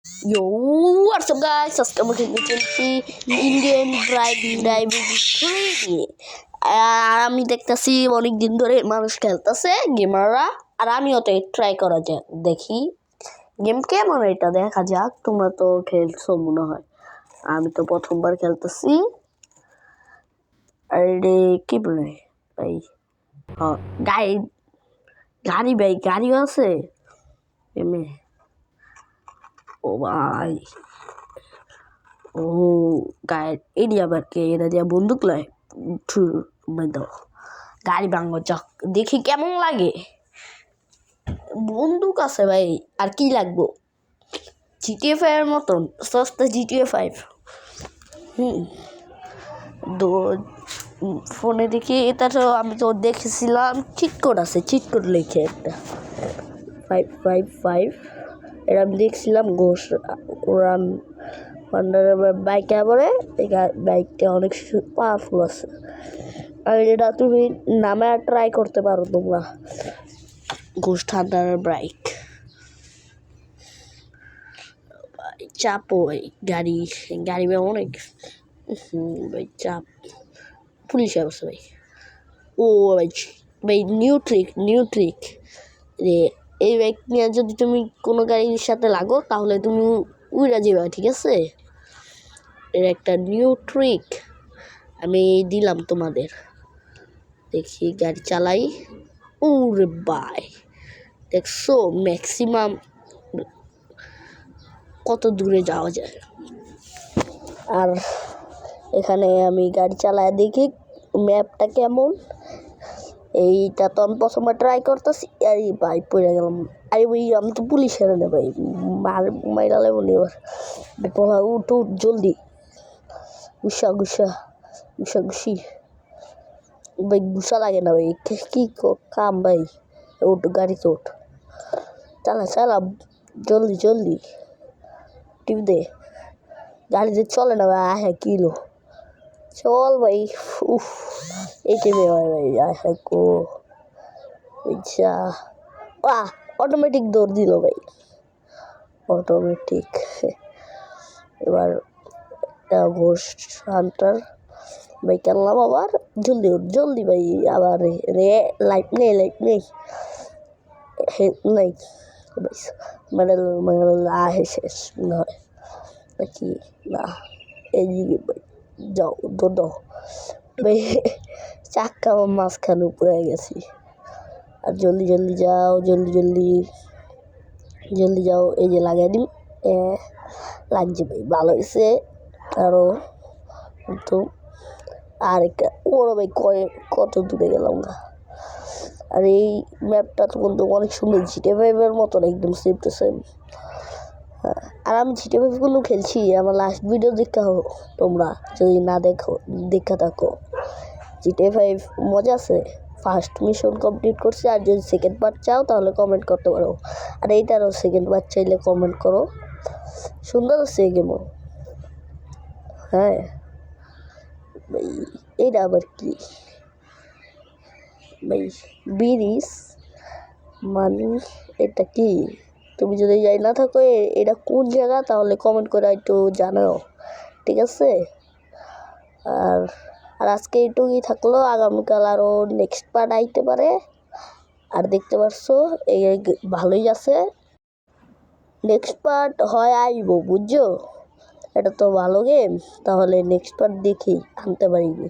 Yo, what's up guys? আজকে আমরা খেলছি ইন্ডিয়ান ড্রাইভিং 3 আর আমি দেখতেছি অনেকদিন ধরে মানুষ খেলতেছে গেমাররা, আর আমিও তো ট্রাই করা যাক, দেখি গেম কেমন এটা দেখা যাক। তোমরা তো খেলছো মনে হয়, আমি তো প্রথমবার খেলতেছি। আরে কি বলে ভাই, হ্যাঁ গাড়ি ভাই, গাড়িও আছে এমনি। ও ভাই, ও গায়ের এডি আবার কে এরা দিয়া বন্দুক লয় দাও, গাড়ি ভাঙবো যাক, দেখি কেমন লাগে। বন্দুক আছে ভাই, আর কি লাগবো? GTA 5 এর মতন সস্তা GTA 5। ফোনে দেখি, এটা তো আমি তো দেখেছিলাম চিট কোড আছে, চিট কোড লিখে একটা 555 এটা আমি দেখছিলাম। ঘোষ ওরান বাইকে পরে, বাইকটা অনেক পাওয়ারফুল আছে, আর এটা তুমি নামে ট্রাই করতে পারো তোমরা। ঘোষ থান্ডারের বাইক চাপো গাড়ি অনেক ভাই চাপ। পুলিশ আসছে ভাই। ও ভাই ভাই নিউ ট্রিক রে, এই বাইক নিয়ে যদি তুমি কোনো গাড়ির সাথে লাগো তাহলে তুমি উড়ে যাবে, ঠিক আছে? এর একটা নিউ ট্রিক আমি দিলাম তোমাদের। দেখি গাড়ি চালাই। ওরে ভাই দেখছো ম্যাক্সিমাম কত দূরে যাওয়া যায়। আর এখানে আমি গাড়ি চালায় দেখি ম্যাপটা কেমন। এইটা তো আমি প্রথমবার ট্রাই করতেছি। আরে ভাই পড়ে গেলাম। আরে ভাই আমি তো পুলিশের না ভাই, মাইরালে বলি এবার বলা উঠ জলদি, ঘুষি ভাই, ঘুষা লাগে না ভাই, কি কাম ভাই। ওঠ গাড়িতে ওঠ, চালা জলদি টিপ দে, গাড়িতে চলে না ভাই। হ্যাঁ কিলো চল ভাই। উফ এই টিপে ভাই হ্যাঁ কো আচ্ছা। অটোমেটিক দৌড় দিল ভাই, অটোমেটিক। এবার ঘোষ হান্টার ভাই কেনলাম আবার, জলদি ভাই। আবার রে লাইট নেই নাই মানে শেষ মনে হয় নাকি না। এইদিকে ভাই যাও, দৌড় দাও ভাই, চাক্কা মাঝখানে উপরে গেছি। আর জলদি যাও, এই যে লাগাই দিন। লাগছে ভাই, ভালো হয়েছে। আরো তো আর একটা ওরা ভাই কত দূরে গেলাম না। আর এই ম্যাপটা তো কিন্তু অনেক সুন্দর, GTA 5 এর মতন একদম সেম টু সেম। আর আমি GTA 5 গুলো খেলছি, আমার লাস্ট ভিডিও দেখা হোক তোমরা, যদি না দেখা থাকো। GTA 5 মজা আছে, ফার্স্ট মিশন কমপ্লিট করছি। আর যদি সেকেন্ড পার্ট চাও তাহলে কমেন্ট করতে পারো, আর এইটারও সেকেন্ড পার্ট চাইলে কমেন্ট করো। সুন্দর আছে এই গেমও। হ্যাঁ ভাই এইটা আবার কি ভাই, ব্রিজ মানে এটা কি? তুমি যদি যাই না থাকো এটা কোন জায়গা তাহলে কমেন্ট করে একটু জানাও, ঠিক আছে? আর আজকে এইটুকুই থাকলো, আগামীকাল আরও নেক্সট পার্ট আইতে পারে। আর দেখতে পারছো এই ভালোই আছে, নেক্সট পার্ট হয় আইব, বুঝছো? এটা তো ভালো গেম, তাহলে নেক্সট পার্ট দেখি আনতে পারিনি।